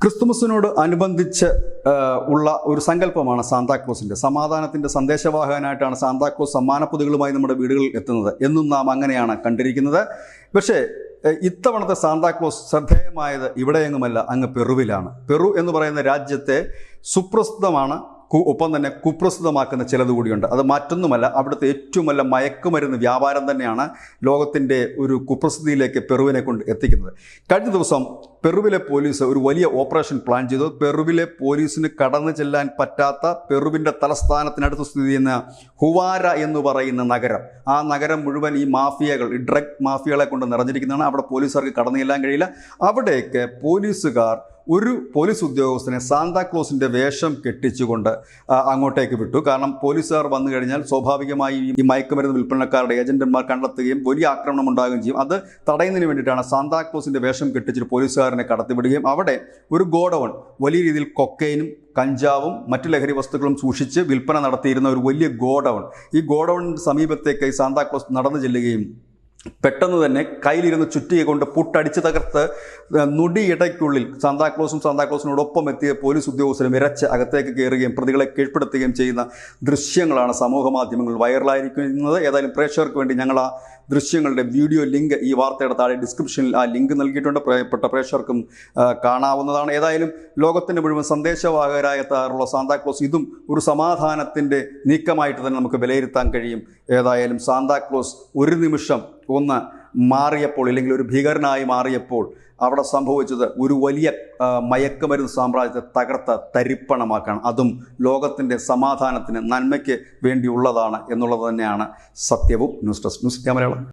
ക്രിസ്തുമസിനോട് അനുബന്ധിച്ച് ഉള്ള ഒരു സങ്കല്പമാണ് സാന്താക്ലോസിൻ്റെ. സമാധാനത്തിൻ്റെ സന്ദേശവാഹകനായിട്ടാണ് സാന്താക്ലോസ് സമ്മാനപ്പൊതികളുമായി നമ്മുടെ വീടുകളിൽ എത്തുന്നത്. എന്നും നാം അങ്ങനെയാണ് കണ്ടിരിക്കുന്നത്. പക്ഷേ ഇത്തവണത്തെ സാന്താക്ലോസ് ശ്രദ്ധേയമായത് ഇവിടെയെങ്ങുമല്ല, അങ്ങ് പെറുവിലാണ്. പെറു എന്ന് പറയുന്ന രാജ്യത്തെ സുപ്രസിദ്ധമാണ്, ഒപ്പം തന്നെ കുപ്രസിദ്ധമാക്കുന്ന ചിലത് കൂടിയുണ്ട്. അത് മറ്റൊന്നുമല്ല, അവിടുത്തെ ഏറ്റവും നല്ല മയക്കുമരുന്ന് വ്യാപാരം തന്നെയാണ് ലോകത്തിൻ്റെ ഒരു കുപ്രസിദ്ധിയിലേക്ക് പെറുവിനെ കൊണ്ട് എത്തിക്കുന്നത്. കഴിഞ്ഞ ദിവസം പെറുവിലെ പോലീസ് ഒരു വലിയ ഓപ്പറേഷൻ പ്ലാൻ ചെയ്തു. പെറുവിലെ പോലീസിന് കടന്നു ചെല്ലാൻ പറ്റാത്ത പെറുവിൻ്റെ തലസ്ഥാനത്തിനടുത്ത് സ്ഥിതി ചെയ്യുന്ന ഹുവാര എന്ന് പറയുന്ന നഗരം, ആ നഗരം മുഴുവൻ ഈ മാഫിയകൾ, ഈ ഡ്രഗ് മാഫിയകളെ കൊണ്ട് നിറഞ്ഞിരിക്കുന്നതാണ്. അവിടെ പോലീസുകാർക്ക് കടന്നു ചെല്ലാൻ കഴിയില്ല. അവിടേക്ക് പോലീസുകാർ ഒരു പോലീസ് ഉദ്യോഗസ്ഥനെ സാന്താക്ലോസിൻ്റെ വേഷം കെട്ടിച്ചുകൊണ്ട് അങ്ങോട്ടേക്ക് വിട്ടു. കാരണം പോലീസുകാർ വന്നു കഴിഞ്ഞാൽ സ്വാഭാവികമായി ഈ മയക്കുമരുന്ന് വിൽപ്പനക്കാരുടെ ഏജന്റുമാർ കണ്ടെത്തുകയും വലിയ ആക്രമണം ഉണ്ടാകുകയും ചെയ്യും. അത് തടയുന്നതിന് വേണ്ടിയിട്ടാണ് സാന്താക്ലോസിൻ്റെ വേഷം കെട്ടിച്ചിട്ട് പോലീസുകാരനെ കടത്തിവിടുകയും അവിടെ ഒരു ഗോഡൗൺ, വലിയ രീതിയിൽ കൊക്കൈനും കഞ്ചാവും മറ്റു ലഹരി വസ്തുക്കളും സൂക്ഷിച്ച് വിൽപ്പന നടത്തിയിരുന്ന ഒരു വലിയ ഗോഡൗൺ, ഈ ഗോഡൗണിൻ്റെ സമീപത്തേക്ക് ഈ സാന്താക്ലോസ് നടന്നു ചെല്ലുകയും പെട്ടെന്ന് തന്നെ കയ്യിലിരുന്ന് ചുറ്റിക കൊണ്ട് പുട്ടടിച്ച് തകർത്ത് നുടിയിടയ്ക്കുള്ളിൽ സാന്താക്ലോസിനോടൊപ്പം എത്തിയ പോലീസ് ഉദ്യോഗസ്ഥരും ഇരച്ച് അകത്തേക്ക് കയറുകയും പ്രതികളെ കീഴ്പ്പെടുത്തുകയും ചെയ്യുന്ന ദൃശ്യങ്ങളാണ് സമൂഹ മാധ്യമങ്ങളിൽ വൈറലായിരിക്കുന്നത്. ഏതായാലും പ്രേക്ഷകർക്ക് വേണ്ടി ഞങ്ങൾ ആ ദൃശ്യങ്ങളുടെ വീഡിയോ ലിങ്ക് ഈ വാർത്തയുടെ താഴെ ഡിസ്ക്രിപ്ഷനിൽ ആ ലിങ്ക് നൽകിയിട്ടുണ്ട്. പ്രിയപ്പെട്ട പ്രേക്ഷകർക്കും കാണാവുന്നതാണ്. ഏതായാലും ലോകത്തിൻ്റെ മുഴുവൻ സന്ദേശവാഹകരായ താറുള്ള സാന്താക്ലോസ് ഇതും ഒരു സമാധാനത്തിൻ്റെ നീക്കമായിട്ട് തന്നെ നമുക്ക് വിലയിരുത്താൻ കഴിയും. ഏതായാലും സാന്താക്ലോസ് ഒരു നിമിഷം ഒന്ന് മാറിയപ്പോൾ, അല്ലെങ്കിൽ ഒരു ഭീകരനായി മാറിയപ്പോൾ അവിടെ സംഭവിച്ചത് ഒരു വലിയ മയക്കുമരുന്ന് സാമ്രാജ്യത്തെ തകർത്ത തരിപ്പണമാക്കാണ്. അതും ലോകത്തിൻ്റെ സമാധാനത്തിന്, നന്മയ്ക്ക് വേണ്ടിയുള്ളതാണ് എന്നുള്ളത് തന്നെയാണ് സത്യവും. News desk, news India Malayalam.